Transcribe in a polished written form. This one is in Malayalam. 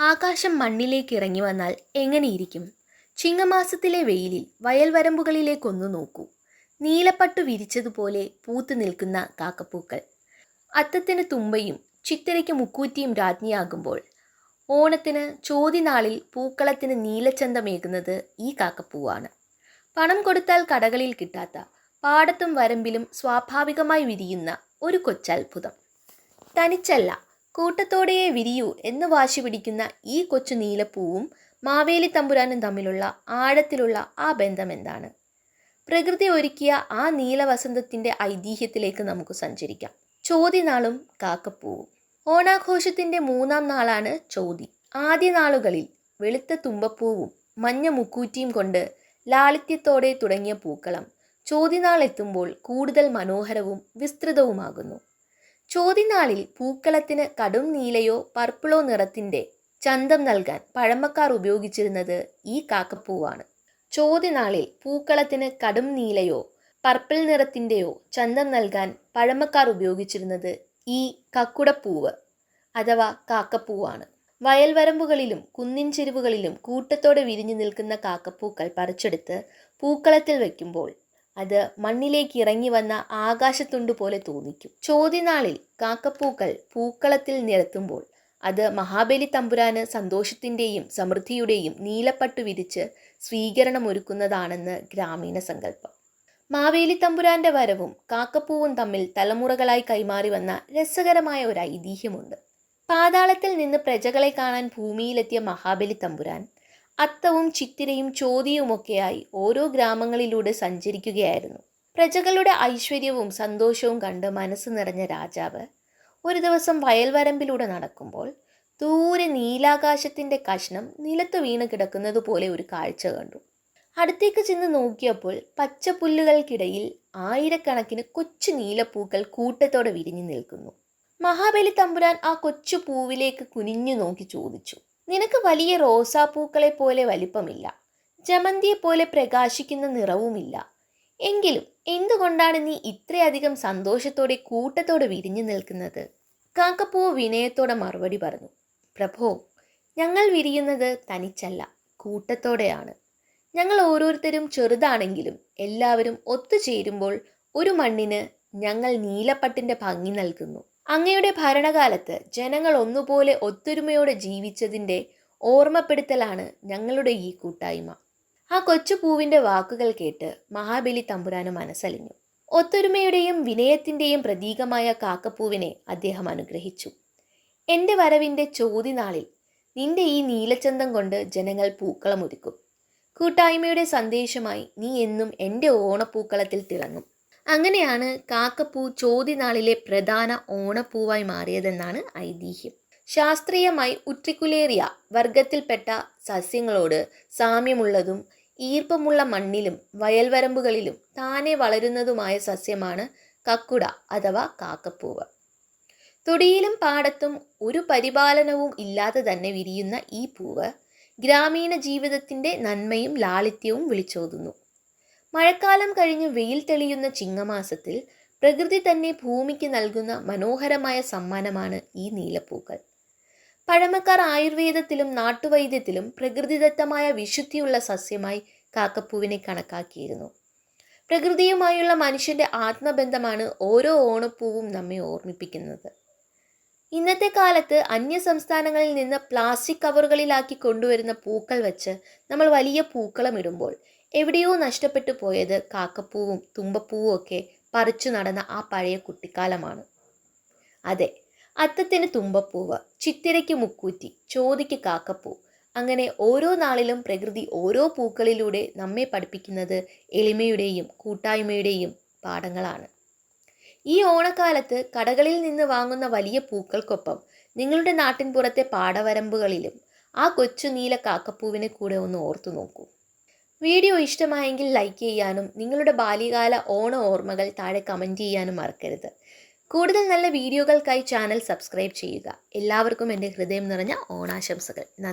ആകാശം മണ്ണിലേക്ക് ഇറങ്ങി വന്നാൽ എങ്ങനെയിരിക്കും? ചിങ്ങമാസത്തിലെ വെയിലിൽ വയൽവരമ്പുകളിലേക്കൊന്നു നോക്കൂ. നീലപ്പട്ടു വിരിച്ചതുപോലെ പൂത്തു നിൽക്കുന്ന കാക്കപ്പൂക്കൾ. അത്തത്തിന് തുമ്പയും ചിത്തിരയ്ക്ക് മുക്കൂറ്റിയും രാജ്ഞിയാകുമ്പോൾ ഓണത്തിന് ചോതിനാളിൽ പൂക്കളത്തിന് നീലച്ചന്തമേകുന്നത് ഈ കാക്കപ്പൂവാണ്. പണം കൊടുത്താൽ കടകളിൽ കിട്ടാത്ത, പാടത്തും വരമ്പിലും സ്വാഭാവികമായി വിരിയുന്ന ഒരു കൊച്ചത്ഭുതം. തനിച്ചല്ല, കൂട്ടത്തോടെയേ വിരിയൂ എന്ന് വാശി പിടിക്കുന്ന ഈ കൊച്ചു നീലപ്പൂവും മാവേലി തമ്പുരാനും തമ്മിലുള്ള ആഴത്തിലുള്ള ആ ബന്ധം എന്താണ്? പ്രകൃതി ഒരുക്കിയ ആ നീലവസന്തത്തിൻ്റെ ഐതിഹ്യത്തിലേക്ക് നമുക്ക് സഞ്ചരിക്കാം. ചോതിനാളും കാക്കപ്പൂവും. ഓണാഘോഷത്തിൻ്റെ 3-ാം നാളാണ് ചോതി. ആദ്യ നാളുകളിൽ വെളുത്ത തുമ്പപ്പൂവും മഞ്ഞ മുക്കൂറ്റിയും കൊണ്ട് ലാളിത്യത്തോടെ തുടങ്ങിയ പൂക്കളം ചോതിനാൾ എത്തുമ്പോൾ കൂടുതൽ മനോഹരവും വിസ്തൃതവുമാകുന്നു. ചോതിനാളിൽ പൂക്കളത്തിന് കടും നീലയോ പർപ്പിളോ നിറത്തിൻ്റെ ചന്തം നൽകാൻ പഴമക്കാർ ഉപയോഗിച്ചിരുന്നത് ഈ കാക്കപ്പൂവാണ്. ചോതിനാളിൽ പൂക്കളത്തിന് കടും നീലയോ പർപ്പിൾ നിറത്തിൻ്റെയോ ചന്തം നൽകാൻ പഴമക്കാർ ഉപയോഗിച്ചിരുന്നത് ഈ കക്കുടപ്പൂവ് അഥവാ കാക്കപ്പൂവാണ്. വയൽവരമ്പുകളിലും കുന്നിൻ ചെരുവുകളിലും കൂട്ടത്തോടെ വിരിഞ്ഞു നിൽക്കുന്ന കാക്കപ്പൂക്കൾ പറിച്ചെടുത്ത് പൂക്കളത്തിൽ വയ്ക്കുമ്പോൾ അത് മണ്ണിലേക്ക് ഇറങ്ങി വന്ന ആകാശത്തുണ്ട് പോലെ തോന്നിക്കും. ചോതിനാളിൽ കാക്കപ്പൂക്കൾ പൂക്കളത്തിൽ നിരത്തുമ്പോൾ അത് മഹാബലി തമ്പുരാന് സന്തോഷത്തിൻ്റെയും സമൃദ്ധിയുടെയും നീലപ്പട്ടു വിരിച്ച് സ്വീകരണമൊരുക്കുന്നതാണെന്ന് ഗ്രാമീണ സങ്കല്പം. മാവേലി തമ്പുരാന്റെ വരവും കാക്കപ്പൂവും തമ്മിൽ തലമുറകളായി കൈമാറി വന്ന രസകരമായ ഒരു ഐതിഹ്യമുണ്ട്. പാതാളത്തിൽ നിന്ന് പ്രജകളെ കാണാൻ ഭൂമിയിലെത്തിയ മഹാബലി തമ്പുരാൻ അത്തവും ചിത്തിരയും ചോതിയുമൊക്കെയായി ഓരോ ഗ്രാമങ്ങളിലൂടെ സഞ്ചരിക്കുകയായിരുന്നു. പ്രജകളുടെ ഐശ്വര്യവും സന്തോഷവും കണ്ട് മനസ്സ് നിറഞ്ഞ രാജാവ് ഒരു ദിവസം വയൽവരമ്പിലൂടെ നടക്കുമ്പോൾ ദൂരെ നീലാകാശത്തിൻ്റെ കഷ്ണം നിലത്ത് വീണ് കിടക്കുന്നത് പോലെ ഒരു കാഴ്ച കണ്ടു. അടുത്തേക്ക് ചെന്ന് നോക്കിയപ്പോൾ പച്ചപ്പുല്ലുകൾക്കിടയിൽ ആയിരക്കണക്കിന് കൊച്ചു നീലപ്പൂക്കൾ കൂട്ടത്തോടെ വിരിഞ്ഞു നിൽക്കുന്നു. മഹാബലി തമ്പുരാൻ ആ കൊച്ചു പൂവിലേക്ക് കുനിഞ്ഞു നോക്കി ചോദിച്ചു, നിനക്ക് വലിയ റോസാപ്പൂക്കളെ പോലെ വലിപ്പമില്ല, ജമന്തിയെ പോലെ പ്രകാശിക്കുന്ന നിറവുമില്ല. എങ്കിലും എന്തുകൊണ്ടാണ് നീ ഇത്രയധികം സന്തോഷത്തോടെ കൂട്ടത്തോടെ വിരിഞ്ഞു നിൽക്കുന്നത്? കാക്കപ്പൂവ് വിനയത്തോടെ മറുപടി പറഞ്ഞു, പ്രഭോ, ഞങ്ങൾ വിരിയുന്നത് തനിച്ചല്ല, കൂട്ടത്തോടെയാണ്. ഞങ്ങൾ ഓരോരുത്തരും ചെറുതാണെങ്കിലും എല്ലാവരും ഒത്തുചേരുമ്പോൾ ഒരു മണ്ണിന് ഞങ്ങൾ നീലപ്പട്ടിൻ്റെ ഭംഗി നൽകുന്നു. അങ്ങയുടെ ഭരണകാലത്ത് ജനങ്ങൾ ഒന്നുപോലെ ഒത്തൊരുമയോടെ ജീവിച്ചതിൻ്റെ ഓർമ്മപ്പെടുത്തലാണ് ഞങ്ങളുടെ ഈ കൂട്ടായ്മ. ആ കൊച്ചു പൂവിൻ്റെ വാക്കുകൾ കേട്ട് മഹാബലി തമ്പുരാന് മനസ്സലിഞ്ഞു. ഒത്തൊരുമയുടെയും വിനയത്തിൻ്റെയും പ്രതീകമായ കാക്കപ്പൂവിനെ അദ്ദേഹം അനുഗ്രഹിച്ചു. എൻ്റെ വരവിൻ്റെ ചോതിനാളിൽ നിന്റെ ഈ നീലച്ചന്തം കൊണ്ട് ജനങ്ങൾ പൂക്കളമൊരുക്കും. കൂട്ടായ്മയുടെ സന്ദേശമായി നീ എന്നും എൻ്റെ ഓണപ്പൂക്കളത്തിൽ തിളങ്ങും. അങ്ങനെയാണ് കാക്കപ്പൂ ചോതിനാളിലെ പ്രധാന ഓണപ്പൂവായി മാറിയതെന്നാണ് ഐതിഹ്യം. ശാസ്ത്രീയമായി ഉട്രിക്കുലേറിയ വർഗത്തിൽപ്പെട്ട സസ്യങ്ങളോട് സാമ്യമുള്ളതും ഈർപ്പമുള്ള മണ്ണിലും വയൽവരമ്പുകളിലും താനെ വളരുന്നതുമായ സസ്യമാണ് കക്കുട അഥവാ കാക്കപ്പൂവ്. തൊടിയിലും പാടത്തും ഒരു പരിപാലനവും ഇല്ലാതെ തന്നെ വിരിയുന്ന ഈ പൂവ് ഗ്രാമീണ ജീവിതത്തിൻ്റെ നന്മയും ലാളിത്യവും വിളിച്ചോതുന്നു. മഴക്കാലം കഴിഞ്ഞ് വെയിൽ തെളിയുന്ന ചിങ്ങമാസത്തിൽ പ്രകൃതി തന്നെ ഭൂമിക്ക് നൽകുന്ന മനോഹരമായ സമ്മാനമാണ് ഈ നീലപ്പൂക്കൾ. പഴമക്കാർ ആയുർവേദത്തിലും നാട്ടുവൈദ്യത്തിലും പ്രകൃതിദത്തമായ വിശുദ്ധിയുള്ള സസ്യമായി കാക്കപ്പൂവിനെ കണക്കാക്കിയിരുന്നു. പ്രകൃതിയുമായുള്ള മനുഷ്യൻ്റെ ആത്മബന്ധമാണ് ഓരോ ഓണപ്പൂവും നമ്മെ ഓർമ്മിപ്പിക്കുന്നത്. ഇന്നത്തെ കാലത്ത് അന്യ സംസ്ഥാനങ്ങളിൽ നിന്ന് പ്ലാസ്റ്റിക് കവറുകളിലാക്കി കൊണ്ടുവരുന്ന പൂക്കൾ വെച്ച് നമ്മൾ വലിയ പൂക്കളം ഇടുമ്പോൾ എവിടെയോ നഷ്ടപ്പെട്ടു പോയത് കാക്കപ്പൂവും തുമ്പപ്പൂവും ഒക്കെ പറിച്ചു നടന്ന ആ പഴയ കുട്ടിക്കാലമാണ്. അതെ, അത്തത്തിന് തുമ്പപ്പൂവ്, ചിത്തിരയ്ക്ക് മുക്കൂറ്റി, ചോതിക്ക് കാക്കപ്പൂ, അങ്ങനെ ഓരോ നാളിലും പ്രകൃതി ഓരോ പൂക്കളിലൂടെ നമ്മെ പഠിപ്പിക്കുന്നത് എളിമയുടെയും കൂട്ടായ്മയുടെയും പാഠങ്ങളാണ്. ഈ ഓണക്കാലത്ത് കടകളിൽ നിന്ന് വാങ്ങുന്ന വലിയ പൂക്കൾക്കൊപ്പം നിങ്ങളുടെ നാട്ടിൻ പുറത്തെ പാടവരമ്പുകളിലും ആ കൊച്ചു നീല കാക്കപ്പൂവിനെ കൂടെ ഒന്ന് ഓർത്തു നോക്കൂ. വീഡിയോ ഇഷ്ടമായെങ്കിൽ ലൈക്ക് ചെയ്യാനും നിങ്ങളുടെ ബാല്യകാല ഓണ ഓർമ്മകൾ താഴെ കമൻറ്റ് ചെയ്യാനും മറക്കരുത്. കൂടുതൽ നല്ല വീഡിയോകൾക്കായി ചാനൽ സബ്സ്ക്രൈബ് ചെയ്യുക. എല്ലാവർക്കും എൻ്റെ ഹൃദയം നിറഞ്ഞ ഓണാശംസകൾ. നന്ദി.